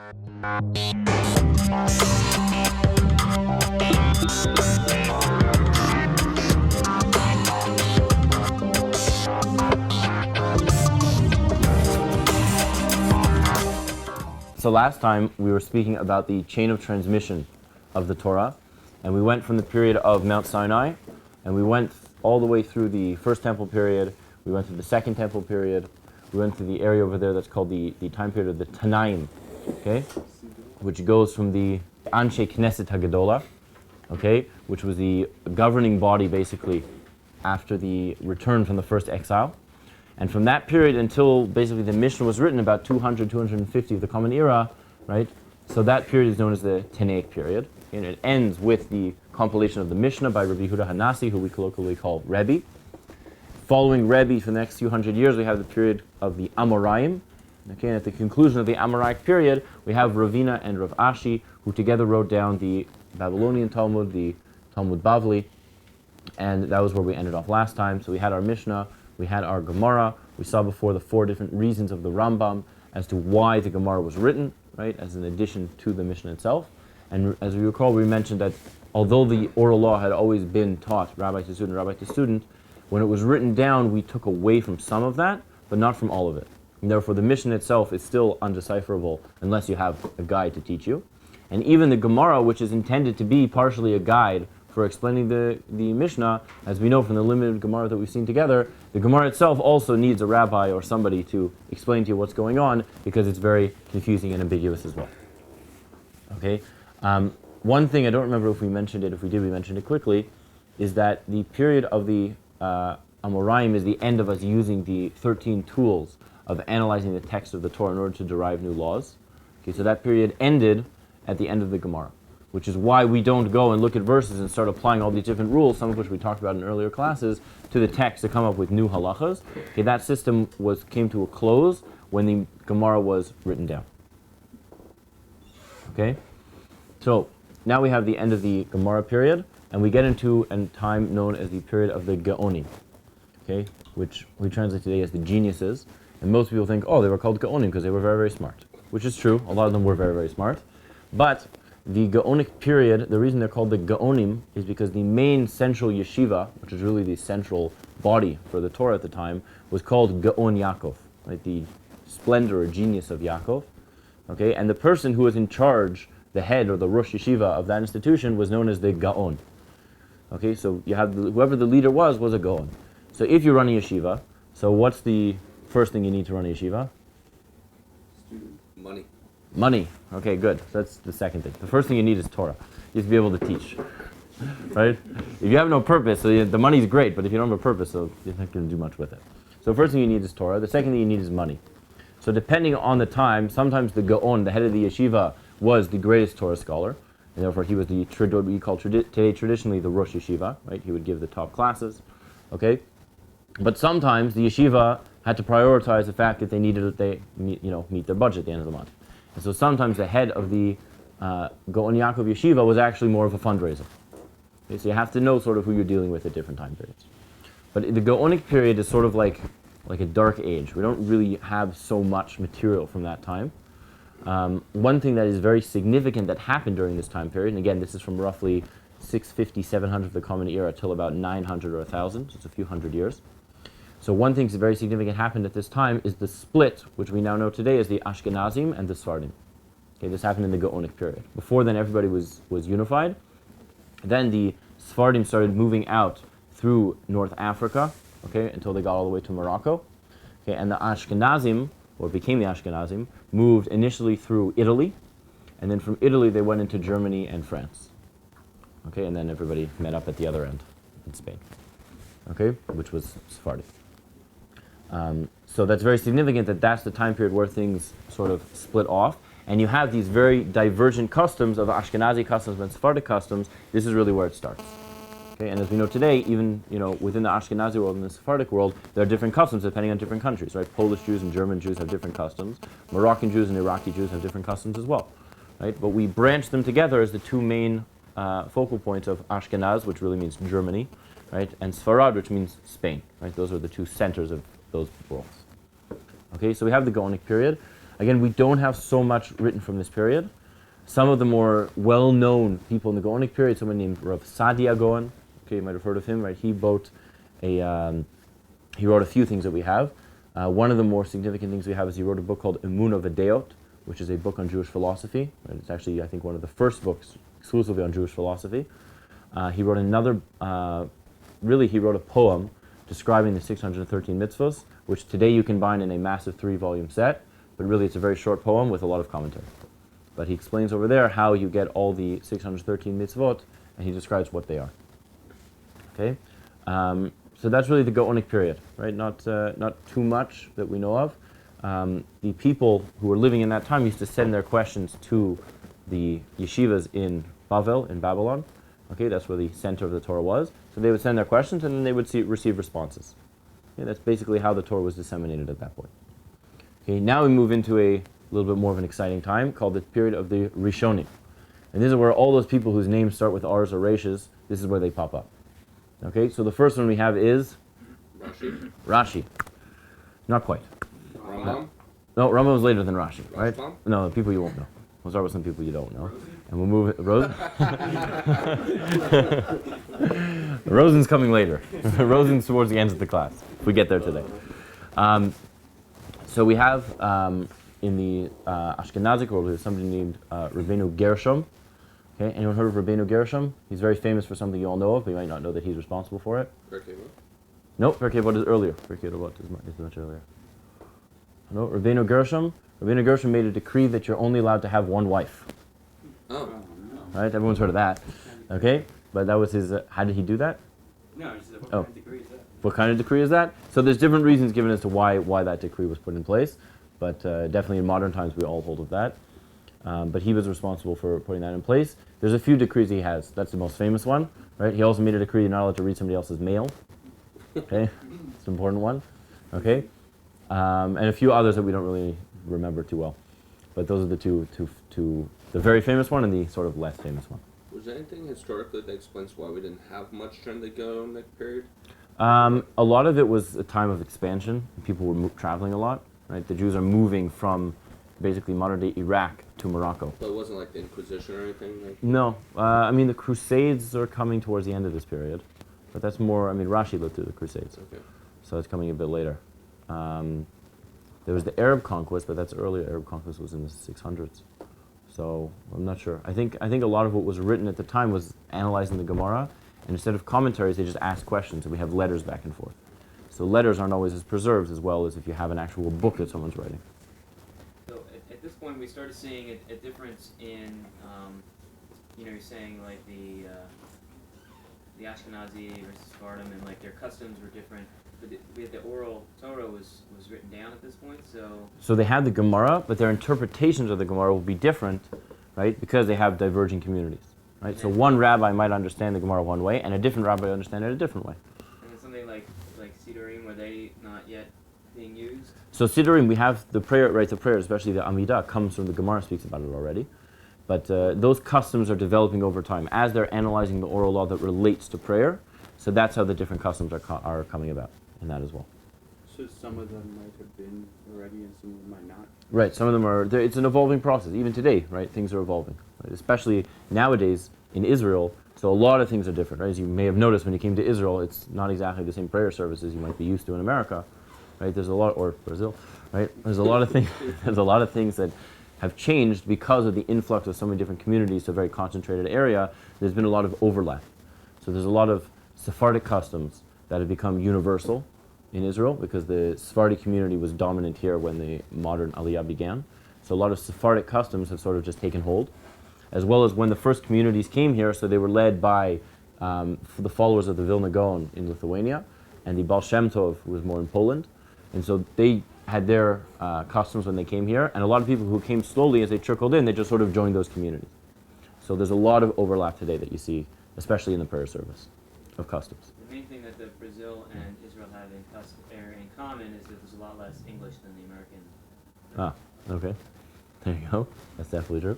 So last time we were speaking about the chain of transmission of the Torah, and we went from the period of Mount Sinai, and we went all the way through the First Temple period, we went through the Second Temple period, we went through the area over there that's called the time period of the Tanaim, okay, which goes from the Anshe Knesset HaGadola, okay, which was the governing body basically after the return from the first exile. And from that period until basically the Mishnah was written, about 200, 250 of the Common Era, right? So that period is known as the Tanaic period. And it ends with the compilation of the Mishnah by Rabbi Yehuda Hanasi, who we colloquially call Rabbi. Following Rabbi for the next few hundred years, we have the period of the Amoraim. Okay, and at the conclusion of the Amoraic period, we have Ravina and Rav Ashi, who together wrote down the Babylonian Talmud, the Talmud Bavli, and that was where we ended off last time. So we had our Mishnah, we had our Gemara. We saw before the 4 different reasons of the Rambam as to why the Gemara was written, right, as an addition to the Mishnah itself. And as we recall, we mentioned that although the oral law had always been taught rabbi to student, when it was written down, we took away from some of that, but not from all of it. And therefore, the Mishnah itself is still undecipherable unless you have a guide to teach you. And even the Gemara, which is intended to be partially a guide for explaining the Mishnah, as we know from the limited Gemara that we've seen together, the Gemara itself also needs a rabbi or somebody to explain to you what's going on, because it's very confusing and ambiguous as well. Okay. One thing, I don't remember if we mentioned it, if we did, we mentioned it quickly, is that the period of the Amoraim is the end of us using the 13 tools of analyzing the text of the Torah in order to derive new laws. Okay, so that period ended at the end of the Gemara, which is why we don't go and look at verses and start applying all these different rules, some of which we talked about in earlier classes, to the text to come up with new halachas. Okay, that system came to a close when the Gemara was written down. Okay, so now we have the end of the Gemara period, and we get into a time known as the period of the Gaonim, okay, which we translate today as the geniuses. And most people think, oh, they were called Gaonim because they were very, very smart, which is true. A lot of them were very, very smart. But the Gaonic period, the reason they're called the Gaonim is because the main central yeshiva, which is really the central body for the Torah at the time, was called Gaon Yaakov, right? The splendor or genius of Yaakov. Okay, and the person who was in charge, the head or the Rosh Yeshiva of that institution, was known as the Gaon. Okay, so you have whoever the leader was a Gaon. So if you run a yeshiva, so what's the first thing you need to run a yeshiva? Money. Money. Okay, good. So that's the second thing. The first thing you need is Torah. You have to be able to teach, right? If you have no purpose, so the money's great, but if you don't have a purpose, so you're not going to do much with it. So the first thing you need is Torah. The second thing you need is money. So depending on the time, sometimes the Gaon, the head of the yeshiva, was the greatest Torah scholar, and therefore he was what we call today traditionally the Rosh Yeshiva, right? He would give the top classes, okay? But sometimes the yeshiva had to prioritize the fact that they needed meet their budget at the end of the month. And so sometimes the head of the Gaon Yaakov Yeshiva was actually more of a fundraiser. Okay, so you have to know sort of who you're dealing with at different time periods. But the Gaonic period is sort of like a dark age. We don't really have so much material from that time. One thing that is very significant that happened during this time period, and again, this is from roughly 650, 700 of the Common Era till about 900 or 1,000, so it's a few hundred years. So one thing that's very significant happened at this time is the split, which we now know today as the Ashkenazim and the Sfardim. Okay, this happened in the Gaonic period. Before then, everybody was unified. Then the Sfardim started moving out through North Africa, okay, until they got all the way to Morocco. Okay, and the Ashkenazim, or became the Ashkenazim, moved initially through Italy, and then from Italy they went into Germany and France. Okay, and then everybody met up at the other end in Spain, okay, which was Sephardi. So that's very significant that that's the time period where things sort of split off, and you have these very divergent customs of Ashkenazi customs and Sephardic customs. This is really where it starts. Okay, and as we know today, even within the Ashkenazi world and the Sephardic world, there are different customs depending on different countries, right? Polish Jews and German Jews have different customs. Moroccan Jews and Iraqi Jews have different customs as well, right? But we branch them together as the two main focal points of Ashkenaz, which really means Germany, right? And Sfarad, which means Spain, right? Those are the two centers of those worlds. Okay, so we have the Gaonic period. Again, we don't have so much written from this period. Some of the more well-known people in the Gaonic period, someone named Rav Sadia Gaon, okay, you might have heard of him, right? He wrote a few things that we have. One of the more significant things we have is he wrote a book called Emunah V'Deot, which is a book on Jewish philosophy. Right? It's actually, I think, one of the first books exclusively on Jewish philosophy. He wrote he wrote a poem describing the 613 mitzvos, which today you can bind in a massive 3-volume set, but really it's a very short poem with a lot of commentary. But he explains over there how you get all the 613 mitzvot, and he describes what they are. Okay, so that's really the Gaonic period, right? Not too much that we know of. The people who were living in that time used to send their questions to the yeshivas in Bavel, in Babylon. Okay, that's where the center of the Torah was. So they would send their questions, and then they would receive responses. Okay, that's basically how the Torah was disseminated at that point. Okay, now we move into a little bit more of an exciting time called the period of the Rishonim. And this is where all those people whose names start with R's or Rash's, this is where they pop up. Okay, so the first one we have is Rashi. Not quite. Rambam? No, Rambam was later than Rashi, right? Rambam? No, people you won't know. We'll start with some people you don't know. And we'll move it. Rosen's coming later. Rosen's towards the end of the class, if we get there today. So we have in the Ashkenazic world, there's somebody named Rabbeinu Gershom. Okay, anyone heard of Rabbeinu Gershom? He's very famous for something you all know of, but you might not know that he's responsible for it. Nope, Pirkei Avot is earlier. Pirkei Avot is much earlier. No, Rabbeinu Gershom. Rabbeinu Gershom made a decree that you're only allowed to have one wife. Oh. Right? Everyone's heard of that. Okay? But that was his... how did he do that? No, he said, what kind of decree is that? What kind of decree is that? So there's different reasons given as to why that decree was put in place. But definitely in modern times we all hold of that. But he was responsible for putting that in place. There's a few decrees he has. That's the most famous one. Right? He also made a decree you're not allowed to read somebody else's mail. Okay? It's an important one. Okay? And a few others that we don't really remember too well. But those are the two, the very famous one and the sort of less famous one. Was there anything historically that explains why we didn't have much during the Gaonic period? A lot of it was a time of expansion. People were traveling a lot. Right? The Jews are moving from basically modern-day Iraq to Morocco. But it wasn't like the Inquisition or anything? Like No. I mean, the Crusades are coming towards the end of this period. But that's more, I mean, Rashi lived through the Crusades. Okay. So it's coming a bit later. There was the Arab conquest, but that's earlier. Arab conquest was in the 600s. So I'm not sure. I think a lot of what was written at the time was analyzing the Gemara, and instead of commentaries, they just asked questions, and we have letters back and forth. So letters aren't always as preserved as well as if you have an actual book that someone's writing. So at this point, we started seeing a difference in, you're saying like the Ashkenazi versus Sephardim, and like their customs were different. But we had the oral Torah was written down at this point, so... So they had the Gemara, but their interpretations of the Gemara will be different, right, because they have diverging communities, right? So one rabbi might understand the Gemara one way, and a different rabbi understand it a different way. And then something like Sidurim, were they not yet being used? So Sidurim, we have the prayer, right, the prayer, especially the Amidah, comes from the Gemara, speaks about it already. But those customs are developing over time as they're analyzing the oral law that relates to prayer. So that's how the different customs are coming about in that as well. So some of them might have been already and some of them might not? Right, some of them are, it's an evolving process. Even today, right, things are evolving. Right? Especially nowadays in Israel, so a lot of things are different. Right? As you may have noticed when you came to Israel, it's not exactly the same prayer services you might be used to in America. Right? There's a lot, or Brazil, right? There's a lot of things, there's a lot of things that have changed because of the influx of so many different communities to a very concentrated area. There's been a lot of overlap. So there's a lot of Sephardic customs that have become universal in Israel because the Sephardic community was dominant here when the modern Aliyah began. So a lot of Sephardic customs have sort of just taken hold, as well as when the first communities came here, so they were led by the followers of the Vilna Gaon in Lithuania, and the Baal Shem Tov, who was more in Poland. And so they had their customs when they came here, and a lot of people who came slowly as they trickled in, they just sort of joined those communities. So there's a lot of overlap today that you see, especially in the prayer service, of customs. The main thing that the Brazil and Israel have in common is that there's a lot less English than the American. Ah, okay. There you go. That's definitely true.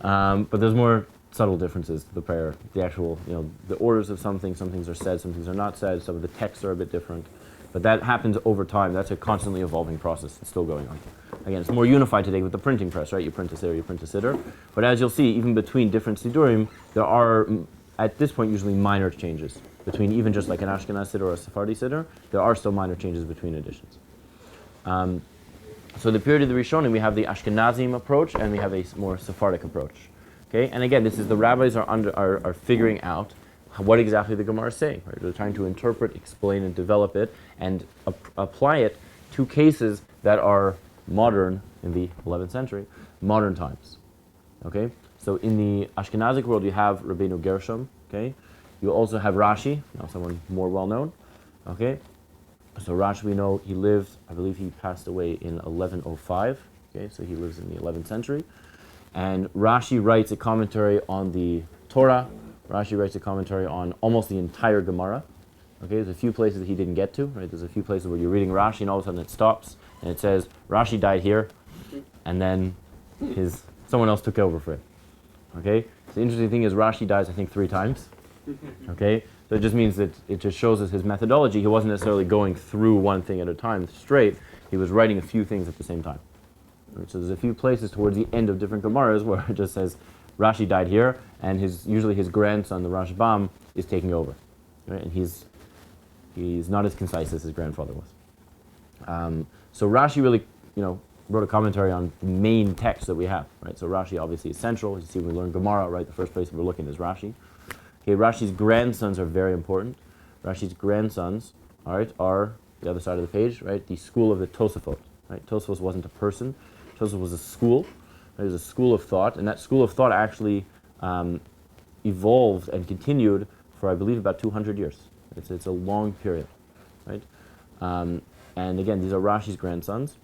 But there's more subtle differences to the prayer. The actual, the orders of some things are said, some things are not said, some of the texts are a bit different. But that happens over time. That's a constantly evolving process. It's still going on. Again, it's more unified today with the printing press, right? You print a siddur, you print a siddur. But as you'll see, even between different siddurim, there are, at this point, usually minor changes. Between even just like an Ashkenaz siddur or a Sephardi siddur, there are still minor changes between editions. So the period of the Rishonim, we have the Ashkenazim approach and we have a more Sephardic approach. Okay, and again, this is the rabbis are figuring out what exactly the Gemara is saying. Right? They're trying to interpret, explain, and develop it, and apply it to cases that are modern in the 11th century, modern times. Okay, so in the Ashkenazic world, you have Rabbeinu Gershom. Okay, you also have Rashi, now someone more well known. Okay, so Rashi, we know he lived, I believe he passed away in 1105. Okay, so he lives in the 11th century. And Rashi writes a commentary on the Torah. Rashi writes a commentary on almost the entire Gemara. Okay, there's a few places that he didn't get to, right? There's a few places where you're reading Rashi and all of a sudden it stops and it says, Rashi died here, and then someone else took over for it. Okay, so the interesting thing is Rashi dies, I think, 3 times. Okay, so it just means that it just shows us his methodology. He wasn't necessarily going through one thing at a time straight. He was writing a few things at the same time. Right, so there's a few places towards the end of different Gemaras where it just says Rashi died here, and usually his grandson, the Rashbam, is taking over. Right, and he's not as concise as his grandfather was. So Rashi really, wrote a commentary on the main text that we have. Right, so Rashi obviously is central. You see, when we learn Gemara, right, the first place we're looking is Rashi. Okay, Rashi's grandsons are very important. Rashi's grandsons, all right, are the other side of the page, right? The school of the Tosafot. Right, Tosafos wasn't a person. Tosafos was a school. Right? It was a school of thought, and that school of thought actually evolved and continued for, I believe, about 200 years. It's a long period, right? And again, these are Rashi's grandsons.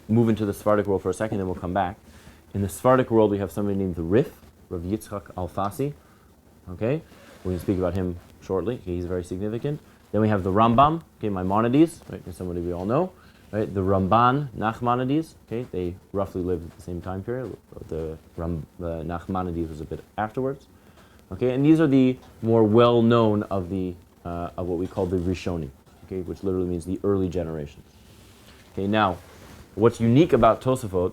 Move into the Sephardic world for a second, then we'll come back. In the Sephardic world, we have somebody named the Rif, Rav Yitzchak Alfasi. Okay, we're going to speak about him shortly. Okay, he's very significant. Then we have the Rambam, okay, Maimonides, right? Somebody we all know, right? The Ramban, Nachmanides. Okay, they roughly lived at the same time period. The Nachmanides was a bit afterwards. Okay, and these are the more well-known of what we call the Rishonim. Okay, which literally means the early generations. Okay, now, what's unique about Tosafot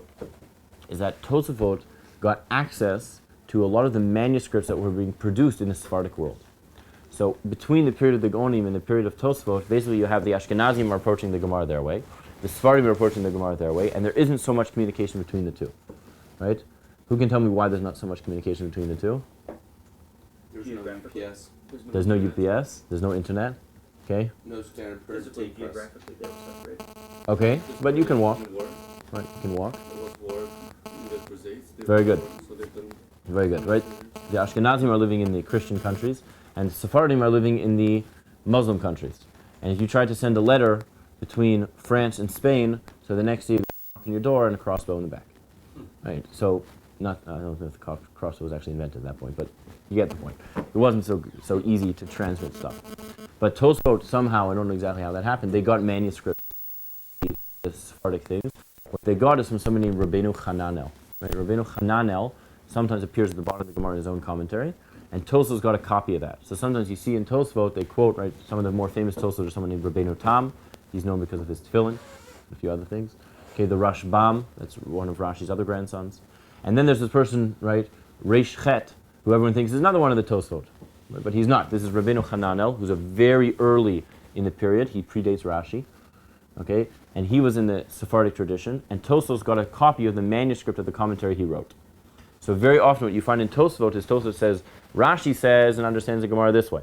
is that Tosafot got access to a lot of the manuscripts that were being produced in the Sephardic world. So between the period of the Gaonim and the period of Tosafot, basically you have the Ashkenazim are approaching the Gemara their way, the Sephardim are approaching the Gemara their way, and there isn't so much communication between the two, right? Who can tell me why there's not so much communication between the two? There's no UPS. There's no UPS, there's no internet, okay? No standard printing press. Geographically, they're separate. Okay, but you can walk, right? You can walk. Very good. Very good, right? The Ashkenazim are living in the Christian countries, and the Sephardim are living in the Muslim countries. And if you try to send a letter between France and Spain, so the next day you knock on your door and a crossbow in the back. Right? So, I don't know if the crossbow was actually invented at that point, but you get the point. It wasn't so easy to transmit stuff. But Tosfot, somehow, I don't know exactly how that happened, they got manuscripts, the Sephardic things. What they got is from somebody named Rabbeinu Hananel. Right? Rabbeinu Hananel sometimes appears at the bottom of the Gemara in his own commentary, and Tosfot's got a copy of that. So sometimes you see in Tosfot, they quote, right, some of the more famous Tosfot are someone named Rabbeinu Tam. He's known because of his tefillin, a few other things. Okay, the Rashbam, that's one of Rashi's other grandsons. And then there's this person, right, Reish Chet, who everyone thinks is another one of the Tosfot. Right, but he's not. This is Rabbeinu Hananel, who's a very early in the period. He predates Rashi. Okay, and he was in the Sephardic tradition, and Tosfot's got a copy of the manuscript of the commentary he wrote. So very often what you find in Tosfot is Tosfot says, Rashi says and understands the Gemara this way.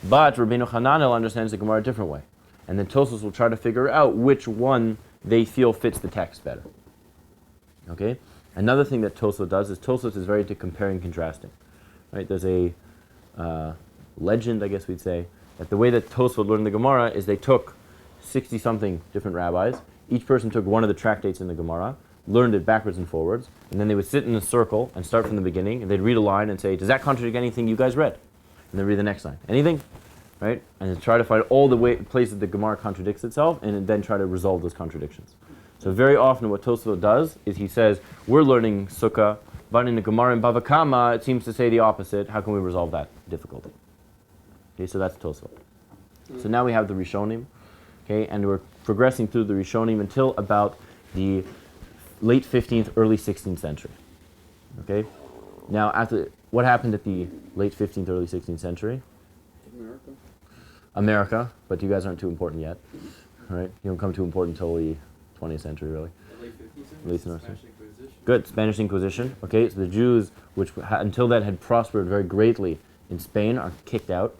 But Rabbeinu Hananel understands the Gemara a different way. And then Tosfot will try to figure out which one they feel fits the text better. Okay? Another thing that Tosfot does is Tosfot is very into comparing and contrasting. Right? There's a legend, I guess we'd say, that the way that Tosfot learned the Gemara is they took 60-something different rabbis. Each person took one of the tractates in the Gemara, learned it backwards and forwards, and then they would sit in a circle and start from the beginning, and they'd read a line and say, does that contradict anything you guys read? And then read the next line. Anything? Right? And try to find all the places the Gemara contradicts itself, and then try to resolve those contradictions. So very often what Tosfot does is he says, we're learning Sukkah, but in the Gemara in Bava Kama, it seems to say the opposite. How can we resolve that difficulty? Okay, so that's Tosfot. So now we have the Rishonim, okay, and we're progressing through the Rishonim until about the late 15th, early 16th century. Okay? Now, what happened at the late 15th, early 16th century? America? America, but you guys aren't too important yet. Right? You don't come too important until the 20th century, really. The late 15th century? Late Spanish 19th. Inquisition. Good, Spanish Inquisition. Okay, so the Jews, which until then had prospered very greatly in Spain, are kicked out.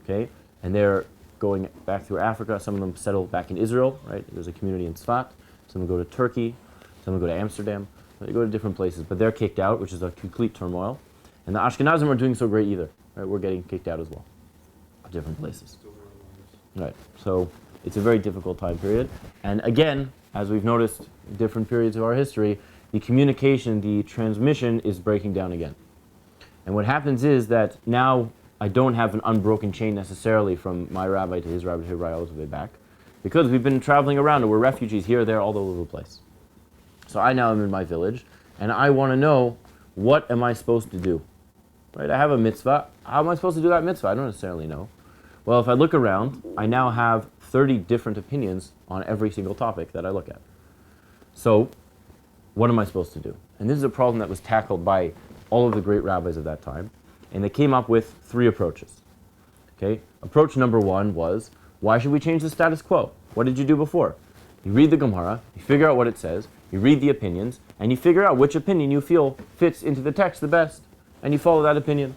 Okay, and they're going back through Africa. Some of them settle back in Israel. Right, there's a community in Sfat. Some go to Turkey. Some go to Amsterdam. They go to different places, but they're kicked out, which is a complete turmoil. And the Ashkenazim aren't doing so great either. Right, we're getting kicked out as well, different places. Right, so it's a very difficult time period. And again, as we've noticed in different periods of our history, the communication, the transmission is breaking down again. And what happens is that now I don't have an unbroken chain necessarily from my rabbi to his rabbi all the way back, because we've been traveling around and we're refugees here, there, all over the place. So I now am in my village, and I want to know, what am I supposed to do? Right? I have a mitzvah. How am I supposed to do that mitzvah? I don't necessarily know. Well, if I look around, I now have 30 different opinions on every single topic that I look at. So, what am I supposed to do? And this is a problem that was tackled by all of the great rabbis of that time, and they came up with 3 approaches. Okay? Approach number 1 was, why should we change the status quo? What did you do before? You read the Gemara, you figure out what it says, you read the opinions, and you figure out which opinion you feel fits into the text the best, and you follow that opinion.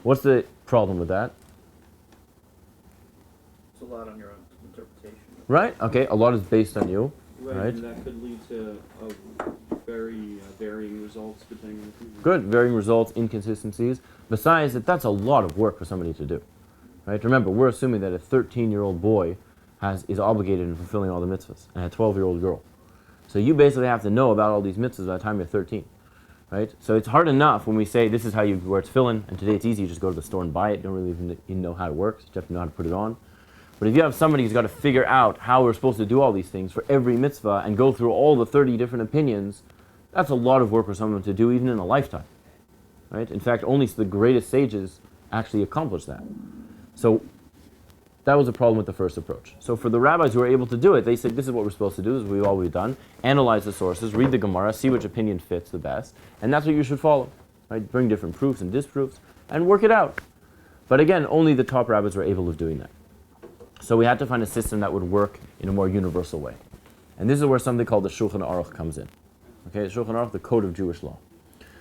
What's the problem with that? It's a lot on your own interpretation. Right? Okay, a lot is based on you. Right. And that could lead to very varying results depending on the people. Good, varying results, inconsistencies. Besides that, that's a lot of work for somebody to do. Right? Remember, we're assuming that a 13-year-old boy is obligated in fulfilling all the mitzvahs, and a 12-year-old girl. So you basically have to know about all these mitzvahs by the time you're 13. Right? So it's hard enough when we say this is how you wear tefillin, and today it's easy, you just go to the store and buy it. You don't really even know how it works. You have to know how to put it on. But if you have somebody who's got to figure out how we're supposed to do all these things for every mitzvah and go through all the 30 different opinions, that's a lot of work for someone to do even in a lifetime. Right? In fact, only the greatest sages actually accomplish that. So that was a problem with the first approach. So for the rabbis who were able to do it, they said, this is what we're supposed to do, this is what we've always done. Analyze the sources, read the Gemara, see which opinion fits the best, and that's what you should follow. Right? Bring different proofs and disproofs, and work it out. But again, only the top rabbis were able of doing that. So we had to find a system that would work in a more universal way. And this is where something called the Shulchan Aruch comes in. Okay, the Shulchan Aruch, the Code of Jewish Law.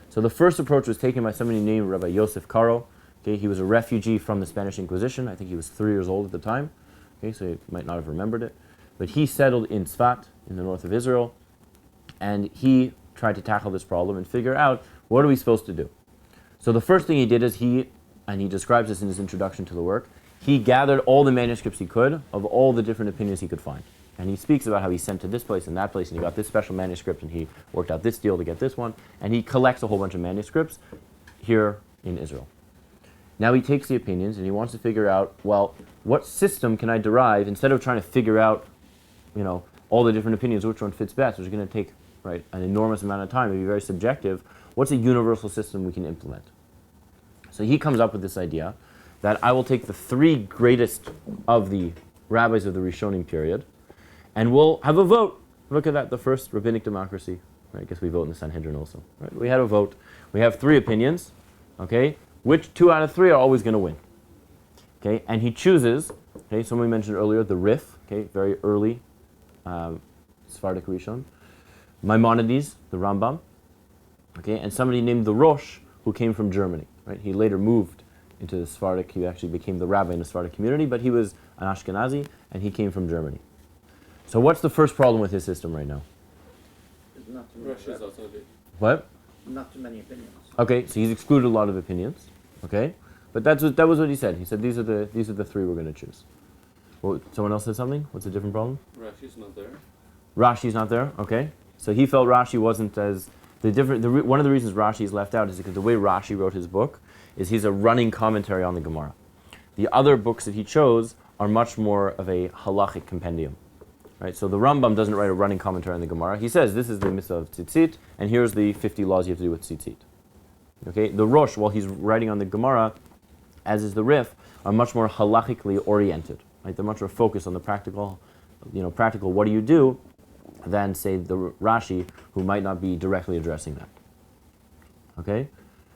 So the first approach was taken by somebody named Rabbi Yosef Karo. Okay, he was a refugee from the Spanish Inquisition. I think he was 3 years old at the time. Okay, so you might not have remembered it. But he settled in Tzfat, in the north of Israel, and he tried to tackle this problem and figure out, what are we supposed to do? So the first thing he did is and he describes this in his introduction to the work, he gathered all the manuscripts he could of all the different opinions he could find. And he speaks about how he sent to this place and that place, and he got this special manuscript, and he worked out this deal to get this one, and he collects a whole bunch of manuscripts here in Israel. Now he takes the opinions and he wants to figure out, well, what system can I derive instead of trying to figure out, all the different opinions, which one fits best, which is going to take an enormous amount of time, it'd be very subjective. What's a universal system we can implement? So he comes up with this idea that I will take the 3 greatest of the rabbis of the Rishonim period, and we'll have a vote. Look at that, the first rabbinic democracy. Right? I guess we vote in the Sanhedrin also. Right? We had a vote. We have 3 opinions. Okay, which 2 out of 3 are always going to win? Okay, and he chooses. Okay, somebody mentioned earlier the Rif. Okay, very early Sephardic Rishon. Maimonides, the Rambam. Okay, and somebody named the Rosh, who came from Germany. Right, he later moved into the Sephardic. He actually became the rabbi in the Sephardic community, but he was an Ashkenazi, and he came from Germany. So what's the first problem with his system right now? There's not too many. Russia's also a bit. What? Not too many opinions. Okay, so he's excluded a lot of opinions. Okay, but that was what he said. He said these are the 3 we're going to choose. Well, someone else said something. What's a different problem? Rashi's not there. Rashi's not there. Okay, so he felt Rashi wasn't as one of the reasons Rashi is left out is because the way Rashi wrote his book is he's a running commentary on the Gemara. The other books that he chose are much more of a halachic compendium. Right, so the Rambam doesn't write a running commentary on the Gemara. He says this is the mitzvah of tzitzit, and here's the 50 laws you have to do with tzitzit. Okay, the Rosh, while he's writing on the Gemara, as is the Rif, are much more halachically oriented. Right, they're much more focused on the practical, practical. What do you do? than, say, the Rashi, who might not be directly addressing that. Okay?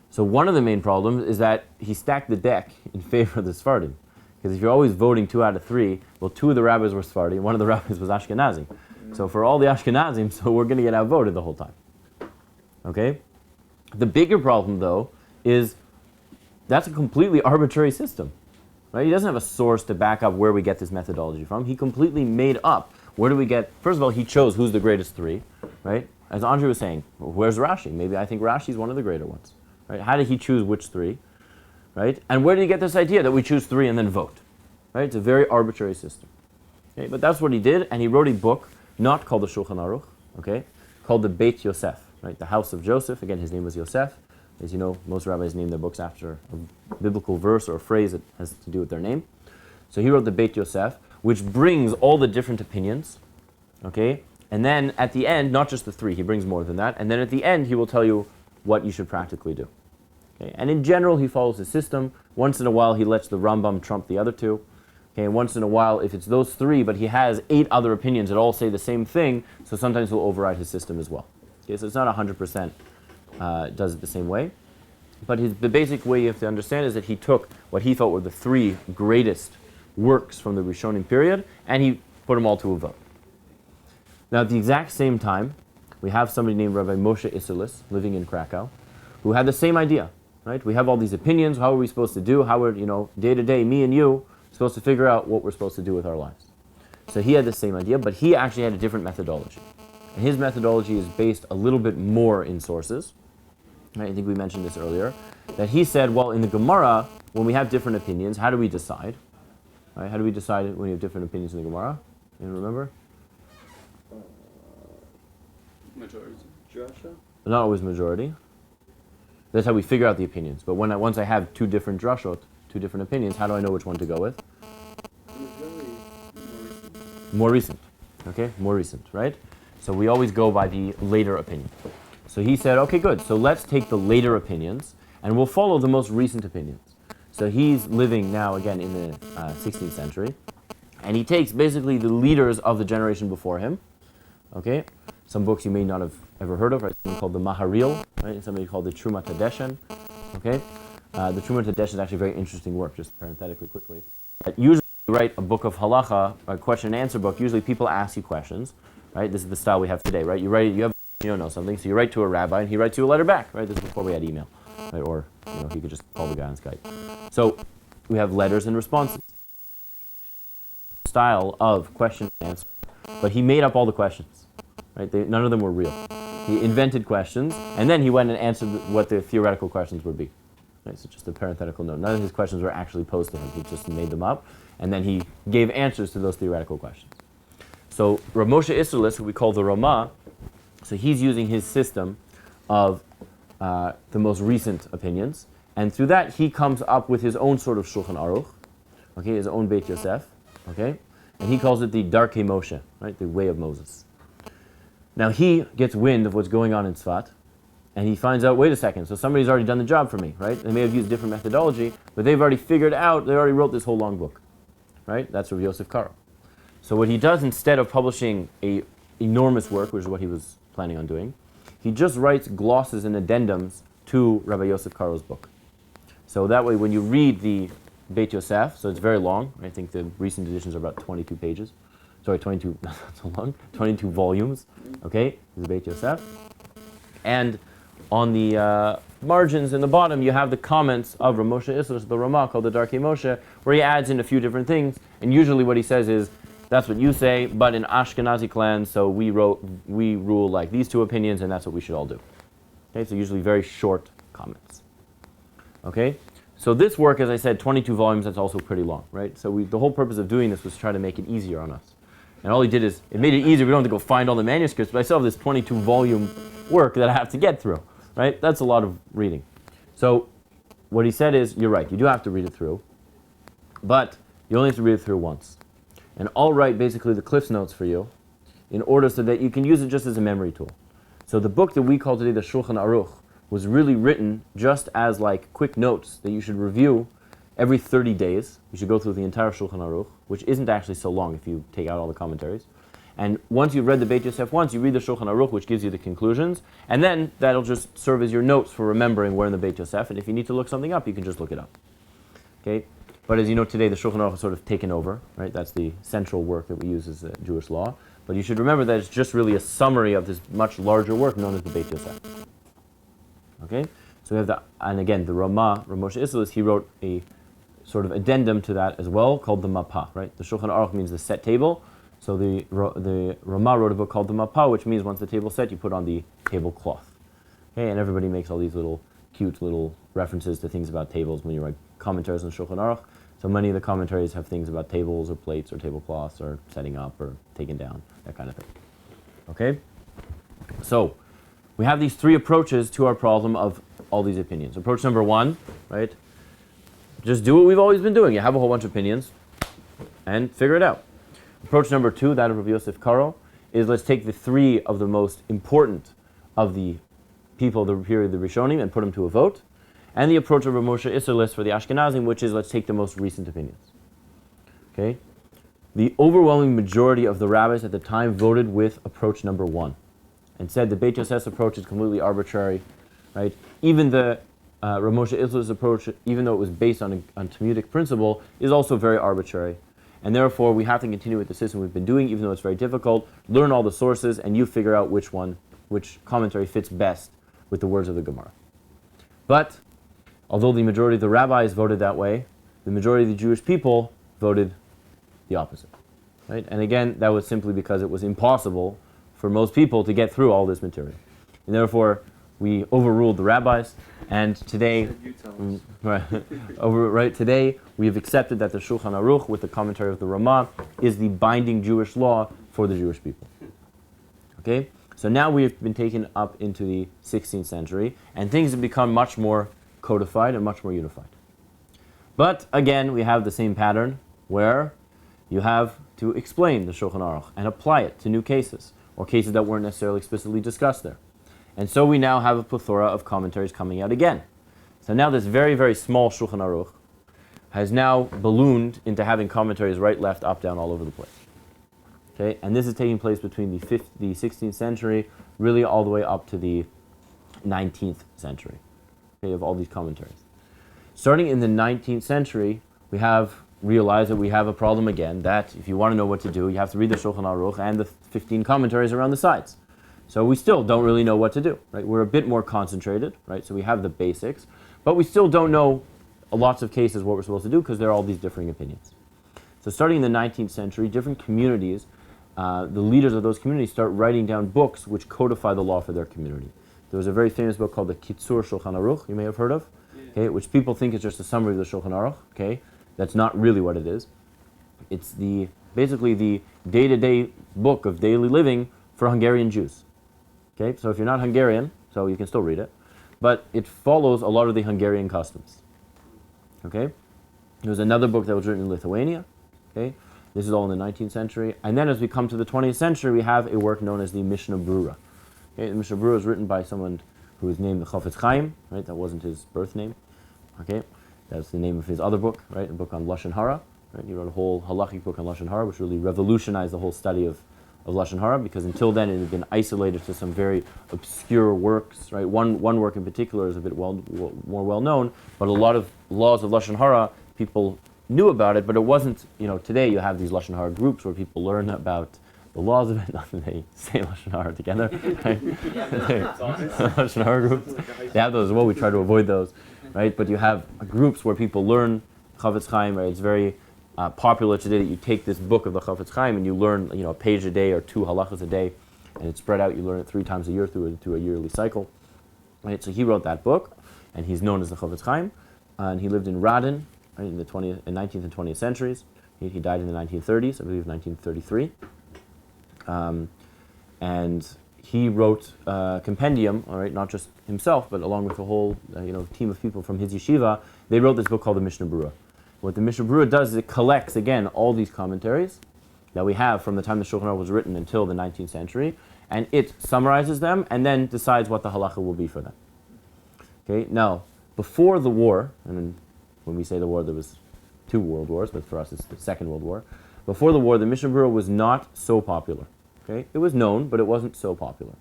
So one of the main problems is that he stacked the deck in favor of the Sephardim. Because if you're always voting 2 out of 3, well, 2 of the rabbis were Sephardi, and one of the rabbis was Ashkenazi. So for all the Ashkenazim, so we're going to get outvoted the whole time. Okay? The bigger problem, though, is that's a completely arbitrary system. Right? He doesn't have a source to back up where we get this methodology from. He completely made up. Where do we get? First of all, he chose who's the greatest 3, right? As Andre was saying, well, where's Rashi? Maybe I think Rashi's one of the greater ones. Right? How did he choose which 3? Right? And where did he get this idea that we choose 3 and then vote? Right? It's a very arbitrary system. Okay? But that's what he did, and he wrote a book not called the Shulchan Aruch, okay? Called the Beit Yosef, right? The House of Joseph. Again, his name was Yosef. As you know, most rabbis name their books after a biblical verse or a phrase that has to do with their name. So he wrote the Beit Yosef, which brings all the different opinions, okay? And then at the end, not just the 3, he brings more than that. And then at the end, he will tell you what you should practically do. Okay? And in general, he follows his system. Once in a while, he lets the Rambam trump the other 2. Okay? And once in a while, if it's those 3, but he has 8 other opinions that all say the same thing, so sometimes he'll override his system as well. Okay? So it's not 100% does it the same way. But the basic way you have to understand is that he took what he thought were the 3 greatest works from the Rishonim period, and he put them all to a vote. Now, at the exact same time, we have somebody named Rabbi Moshe Isserlis living in Krakow, who had the same idea. Right? We have all these opinions. How are we supposed to do? How are, day to day, me and you, supposed to figure out what we're supposed to do with our lives? So he had the same idea, but he actually had a different methodology. And his methodology is based a little bit more in sources. Right? I think we mentioned this earlier. That he said, well, in the Gemara, when we have different opinions, how do we decide? Right? How do we decide when we have different opinions in the Gemara? You remember? Majority. Joshua? Not always majority. That's how we figure out the opinions. But once I have 2 different drashot, 2 different opinions, how do I know which one to go with? More recent. Okay? More recent, right? So we always go by the later opinion. So he said, okay, good. So let's take the later opinions, and we'll follow the most recent opinions. So he's living now, again, in the 16th century, and he takes basically the leaders of the generation before him. Okay? Some books you may not have ever heard of, right? Something called the Maharil, right? And something called the Trumat Hadeshen. Okay? The Trumat Hadeshen is actually a very interesting work, just parenthetically quickly. Usually you write a book of halacha, a question and answer book, usually people ask you questions, right? This is the style we have today, right? You don't know something, so you write to a rabbi and he writes you a letter back, right? This is before we had email, right? Or, he could just call the guy on Skype. So we have letters and responses. Style of question and answer, but he made up all the questions, right? None of them were real. He invented questions, and then he went and answered what the theoretical questions would be. Right? So just a parenthetical note. None of his questions were actually posed to him. He just made them up, and then he gave answers to those theoretical questions. So Rav Moshe Isserlis, who we call the Ramah, so he's using his system of the most recent opinions, and through that he comes up with his own sort of Shulchan Aruch, okay, his own Beit Yosef, okay, and he calls it the Darkei Moshe, right, the way of Moses. Now he gets wind of what's going on in Tzfat, and he finds out, wait a second, so somebody's already done the job for me, right? They may have used different methodology, but they've already figured out, they already wrote this whole long book, right? That's Rav Yosef Karo. So what he does, instead of publishing a enormous work, which is what he was planning on doing, he just writes glosses and addendums to Rabbi Yosef Karo's book. So that way, when you read the Beit Yosef, so it's very long, I think the recent editions are about 22 pages, sorry, 22, not so long, 22 volumes, okay, the Beit Yosef. And on the margins in the bottom, you have the comments of Rav Moshe Isserlis, the Ramah, called the Darkei Moshe, where he adds in a few different things, and usually what he says is, that's what you say, but in Ashkenazi clans, so we rule like these 2 opinions, and that's what we should all do. Okay, so usually very short comments. Okay, so this work, as I said, 22 volumes, that's also pretty long, right? So the whole purpose of doing this was to try to make it easier on us. And all he did is, it made it easier, we don't have to go find all the manuscripts, but I still have this 22 volume work that I have to get through, right? That's a lot of reading. So what he said is, you're right, you do have to read it through, but you only have to read it through once. And I'll write basically the Cliff's Notes for you in order so that you can use it just as a memory tool. So the book that we call today the Shulchan Aruch was really written just as like quick notes that you should review every 30 days. You should go through the entire Shulchan Aruch, which isn't actually so long if you take out all the commentaries. And once you've read the Beit Yosef once, you read the Shulchan Aruch, which gives you the conclusions, and then that'll just serve as your notes for remembering where in the Beit Yosef, and if you need to look something up, you can just look it up. Okay? But as you know today, the Shulchan Aruch is sort of taken over, right? That's the central work that we use as Jewish law. But you should remember that it's just really a summary of this much larger work known as the Beit Yosef. Okay? So we have and again, the Rav Moshe Isserles, he wrote a sort of addendum to that as well, called the Mapah, right? The Shulchan Aruch means the set table. So the Ramah wrote a book called the Mapah, which means once the table's set, you put on the tablecloth. Okay, and everybody makes all these little cute little references to things about tables when you write commentaries on Shulchan Aruch. So many of the commentaries have things about tables or plates or tablecloths or setting up or taken down, that kind of thing. Okay? So we have these three approaches to our problem of all these opinions. Approach number one, right? Just do what we've always been doing. You have a whole bunch of opinions and figure it out. Approach number two, that of Rabbi Yosef Karo, is let's take the three of the most important of the people of the period of the Rishonim and put them to a vote. And the approach of Rav Moshe Isserles for the Ashkenazim, which is let's take the most recent opinions. Okay? The overwhelming majority of the rabbis at the time voted with approach number one and said the Beit Yosef's approach is completely arbitrary. Right? Even the Rav Moshe Isserles' approach, even though it was based on Talmudic principle, is also very arbitrary. And therefore, we have to continue with the system we've been doing, even though it's very difficult. Learn all the sources, and you figure out which commentary fits best with the words of the Gemara. But, although the majority of the rabbis voted that way, the majority of the Jewish people voted the opposite. Right? And again, that was simply because it was impossible for most people to get through all this material. And therefore, we overruled the rabbis, and today, today we have accepted that the Shulchan Aruch, with the commentary of the Ramah, is the binding Jewish law for the Jewish people. Okay, so now we have been taken up into the 16th century, and things have become much more codified and much more unified. But again, we have the same pattern where you have to explain the Shulchan Aruch and apply it to new cases, or cases that weren't necessarily explicitly discussed there. And so we now have a plethora of commentaries coming out again. So now this very, very small Shulchan Aruch has now ballooned into having commentaries right, left, up, down, all over the place. Okay, and this is taking place between the 16th century, really all the way up to the 19th century. Okay, of all these commentaries. Starting in the 19th century, we have realized that we have a problem again, that if you want to know what to do, you have to read the Shulchan Aruch and the 15 commentaries around the sides. So we still don't really know what to do, right? We're a bit more concentrated, right? So we have the basics, but we still don't know in lots of cases what we're supposed to do because there are all these differing opinions. So starting in the 19th century, different communities, the leaders of those communities start writing down books which codify the law for their community. There was a very famous book called the Kitzur Shulchan Aruch, you may have heard of, okay, which people think is just a summary of the Shulchan Aruch, okay? That's not really what it is. It's basically the day-to-day book of daily living for Hungarian Jews. Okay, so if you're not Hungarian, so you can still read it, but it follows a lot of the Hungarian customs. Okay, there's another book that was written in Lithuania. Okay, this is all in the 19th century, and then as we come to the 20th century, we have a work known as the Mishnah Brura. Okay, the Mishnah Brura is written by someone who is named the Chofetz Chaim. Right, that wasn't his birth name. Okay, that's the name of his other book. Right, a book on Lashon Hara. Right, he wrote a whole halachic book on Lashon Hara, which really revolutionized the whole study of Lashon Hara, because until then it had been isolated to some very obscure works. Right, one work in particular is a bit more well known, but a lot of laws of Lashon Hara people knew about it, but it wasn't. Today you have these Lashon Hara groups where people learn about the laws of it. Not that they say Lashon Hara together. Right? Lashon Hara groups. They have those as well. We try to avoid those, right? But you have groups where people learn Chofetz Chaim. Right, it's very popular today that you take this book of the Chofetz Chaim and you learn, a page a day or 2 halachas a day, and it's spread out. You learn it 3 times a year through a yearly cycle. Right, so he wrote that book, and he's known as the Chofetz Chaim, and he lived in Radin, right, in the 19th and 20th centuries. He died in the 1930s, I believe 1933, and he wrote a compendium. All right, not just himself, but along with a whole team of people from his yeshiva. They wrote this book called the Mishnah Brura. What the Mishnah Brura does is it collects, again, all these commentaries that we have from the time the Shulchan Aruch was written until the 19th century, and it summarizes them and then decides what the halacha will be for them. Okay, now, before the war, and when we say the war, there was 2 world wars, but for us it's the Second World War. Before the war, the Mishnah Brura was not so popular. Okay, it was known, but it wasn't so popular.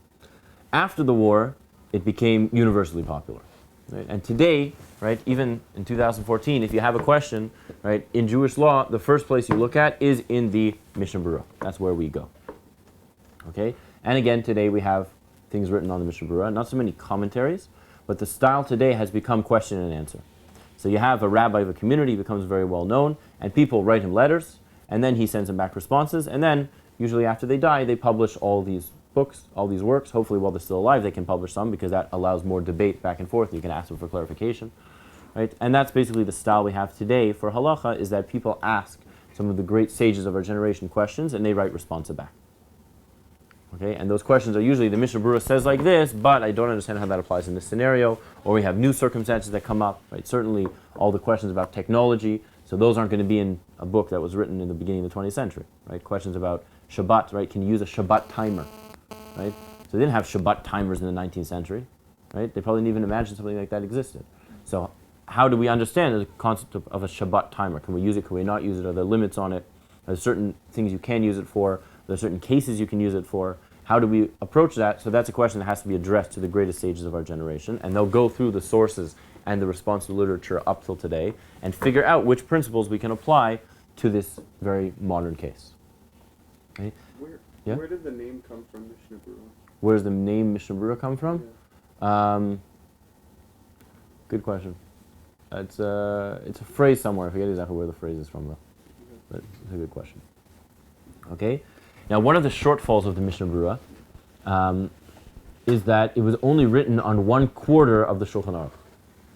After the war, it became universally popular. Right? And today, right, even in 2014, if you have a question, right, in Jewish law, the first place you look at is in the Mishnah Berurah. That's where we go. Okay, and again, today we have things written on the Mishnah Berurah, not so many commentaries, but the style today has become question and answer. So you have a rabbi of a community, becomes very well known, and people write him letters, and then he sends them back responses, and then usually after they die, they publish all these books, all these works. Hopefully while they're still alive, they can publish some because that allows more debate back and forth. You can ask them for clarification, right? And that's basically the style we have today for halacha, is that people ask some of the great sages of our generation questions, and they write responses back. Okay, and those questions are usually, the Mishnah Berurah says like this, but I don't understand how that applies in this scenario, or we have new circumstances that come up, right? Certainly all the questions about technology, so those aren't going to be in a book that was written in the beginning of the 20th century, right? Questions about Shabbat, right? Can you use a Shabbat timer, right? So they didn't have Shabbat timers in the 19th century, right? They probably didn't even imagine something like that existed. So how do we understand the concept of a Shabbat timer? Can we use it? Can we not use it? Are there limits on it? Are there certain things you can use it for? There are certain cases you can use it for. How do we approach that? So that's a question that has to be addressed to the greatest sages of our generation, and they'll go through the sources and the responsive literature up till today and figure out which principles we can apply to this very modern case. Okay? Yeah? Where did the name come from, Mishnah Berurah? Where does the name Mishnah Berurah come from? Yeah. Good question. It's a phrase somewhere. I forget exactly where the phrase is from, though. But it's a good question. Okay? Now, one of the shortfalls of the Mishnah Berurah is that it was only written on 1/4 of the Shulchan Aruch.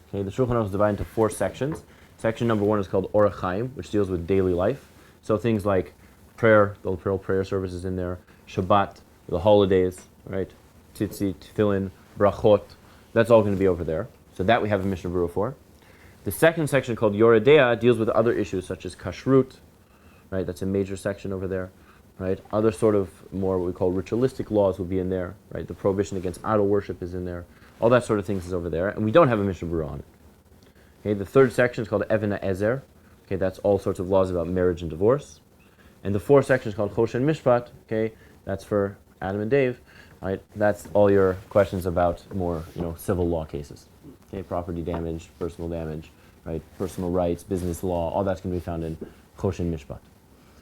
Okay, the Shulchan Aruch is divided into 4 sections. Section number 1 is called Orach Chaim, which deals with daily life. So things like prayer, the prayer services in there, Shabbat, the holidays, right? Tzitzit, Tefillin, Brachot. That's all going to be over there. So that we have a Mishnah Berurah for. The second section called Yoredea deals with other issues such as kashrut, right? That's a major section over there. Right? Other sort of more what we call ritualistic laws will be in there, right? The prohibition against idol worship is in there. All that sort of things is over there, and we don't have a Mishnah Berurah on it. Okay, the third section is called Even HaEzer. Okay, that's all sorts of laws about marriage and divorce. And the fourth section is called Choshen Mishpat. Okay, that's for Adam and Dave. Right? That's all your questions about more, civil law cases. Okay, property damage, personal damage, right? Personal rights, business law, all that's going to be found in Choshen Mishpat.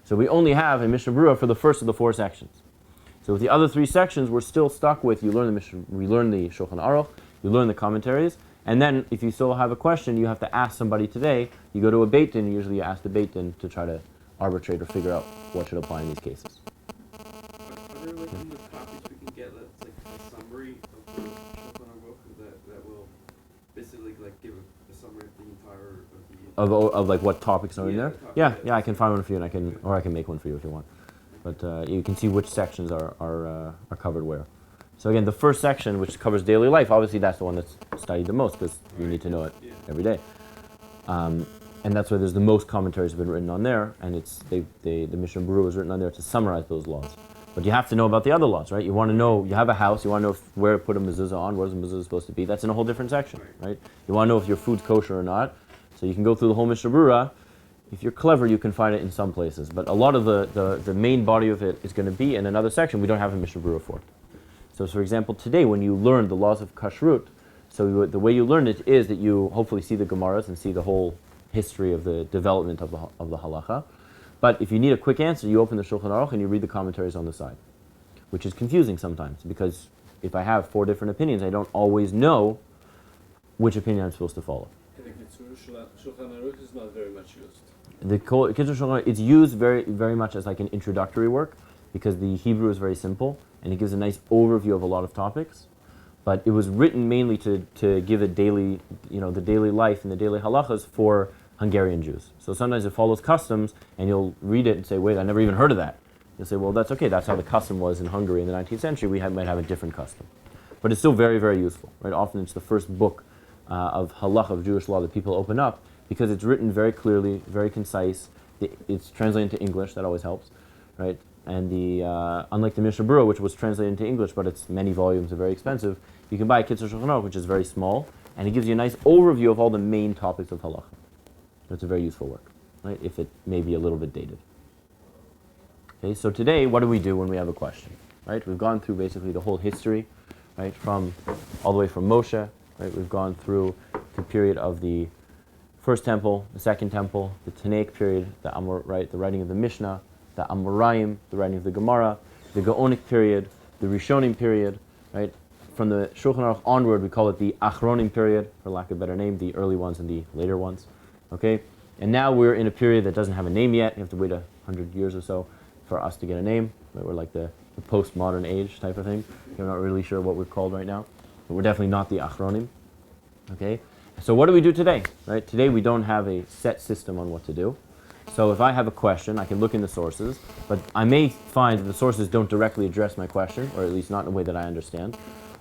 So we only have a Mishnah Berurah for the first of the 4 sections. So with the other 3 sections, we're still stuck with, we learn the Shulchan Aruch, you learn the commentaries, and then if you still have a question, you have to ask somebody today. You go to a Beit Din, usually you ask the Beit Din to try to arbitrate or figure out what should apply in these cases. Are there like any copies we can get that's like a summary of the Shulchan Aruch that will basically like give a summary of the entire of like what topics are in there? Yeah, Yeah, I can find one for you, and I can make one for you if you want. But you can see which sections are covered where. So again, the first section, which covers daily life, obviously that's the one that's studied the most because you need to know it every day. And that's why there's the most commentaries have been written on there, and the Mishnah Berurah was written on there to summarize those laws. But you have to know about the other laws, right? You want to know, you have a house, you want to know where to put a mezuzah on, where's the mezuzah supposed to be. That's in a whole different section, right? You want to know if your food's kosher or not. So you can go through the whole Mishnah Berurah. If you're clever, you can find it in some places. But a lot of the main body of it is going to be in another section we don't have a Mishnah Berurah for. So for example, today when you learn the laws of kashrut, so the way you learn it is that you hopefully see the Gemaras and see the whole history of the development of the halacha. But if you need a quick answer, you open the Shulchan Aruch and you read the commentaries on the side, which is confusing sometimes because if I have 4 different opinions, I don't always know which opinion I'm supposed to follow. The Kitzur Shulchan Aruch is not very much used. The Kitzur Shulchan Aruch, it's used very, very much as like an introductory work because the Hebrew is very simple and it gives a nice overview of a lot of topics. But it was written mainly to give a daily, the daily life and the daily halachas for Hungarian Jews. So sometimes it follows customs and you'll read it and say, wait, I never even heard of that. You'll say, well, that's okay. That's how the custom was in Hungary in the 19th century. We might have a different custom. But it's still very, very useful. Right? Often it's the first book of halach, of Jewish law that people open up because it's written very clearly, very concise. It's translated into English. That always helps, right? And unlike the Mishnah Berurah, which was translated into English, but it's many volumes and very expensive, you can buy a Kitzur Shulchan Aruch, which is very small, and it gives you a nice overview of all the main topics of halacha. So it's a very useful work, right? If it may be a little bit dated. Okay, so today, what do we do when we have a question? Right, we've gone through basically the whole history, right, from all the way from Moshe. Right, we've gone through the period of the First Temple, the Second Temple, the Tanaic period, the writing of the Mishnah, the Amoraim, the writing of the Gemara, the Gaonic period, the Rishonim period, right? From the Shulchan Aruch onward, we call it the Achronim period, for lack of a better name, the early ones and the later ones, okay? And now we're in a period that doesn't have a name yet. You have to wait 100 years or so for us to get a name. Right? We're like the postmodern age type of thing. We're not really sure what we're called right now, but we're definitely not the Achronim, okay? So what do we do today, right? Today we don't have a set system on what to do. So if I have a question, I can look in the sources, but I may find that the sources don't directly address my question, or at least not in a way that I understand.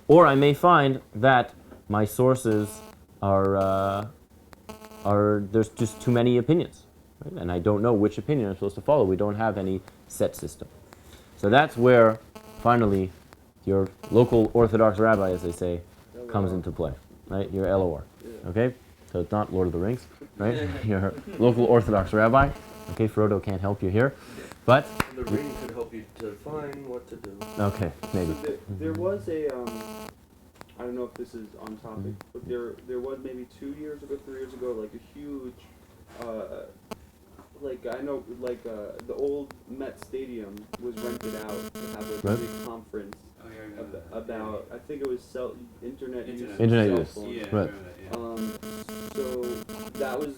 Or I may find that my sources are there's just too many opinions, right? And I don't know which opinion I'm supposed to follow. We don't have any set system. So that's where, finally, your local Orthodox rabbi, as they say, comes into play, right? Your LOR, okay? So it's not Lord of the Rings, right? Your local Orthodox rabbi. Okay, Frodo can't help you here, but The ring could help you define what to do. okay, maybe. So there was a, I don't know if this is on topic, but there was maybe 2 years ago, 3 years ago, like a huge, the old Met Stadium was rented out to have a Right. big conference Oh, yeah, I remember that. about, I think it was internet use. Internet. Internet cell use. phones. Yeah, I Right. remember that, So that was,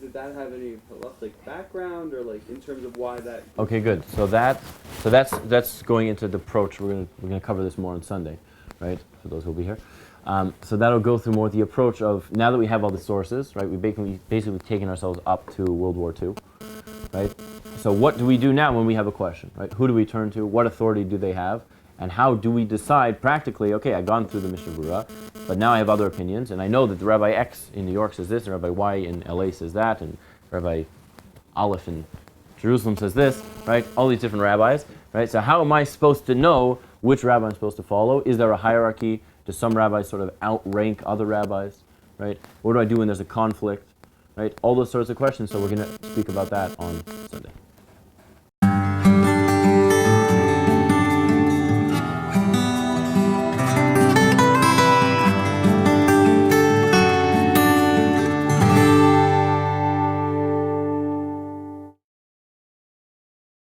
did that have any like background or like in terms of why that? Okay, good. So that's going into the approach. We're gonna cover this more on Sunday, right? For those who'll be here. So that'll go through more the approach of, now that we have all the sources, right? We basically taken ourselves up to World War II, right? So what do we do now when we have a question, right? Who do we turn to? What authority do they have? And how do we decide practically, okay, I've gone through the Mishnah Berurah, but now I have other opinions, and I know that the Rabbi X in New York says this, and Rabbi Y in LA says that, and Rabbi Aleph in Jerusalem says this, right? All these different rabbis, right? So how am I supposed to know which rabbi I'm supposed to follow? Is there a hierarchy? Do some rabbis sort of outrank other rabbis, right? What do I do when there's a conflict, right? All those sorts of questions, so we're going to speak about that on Sunday.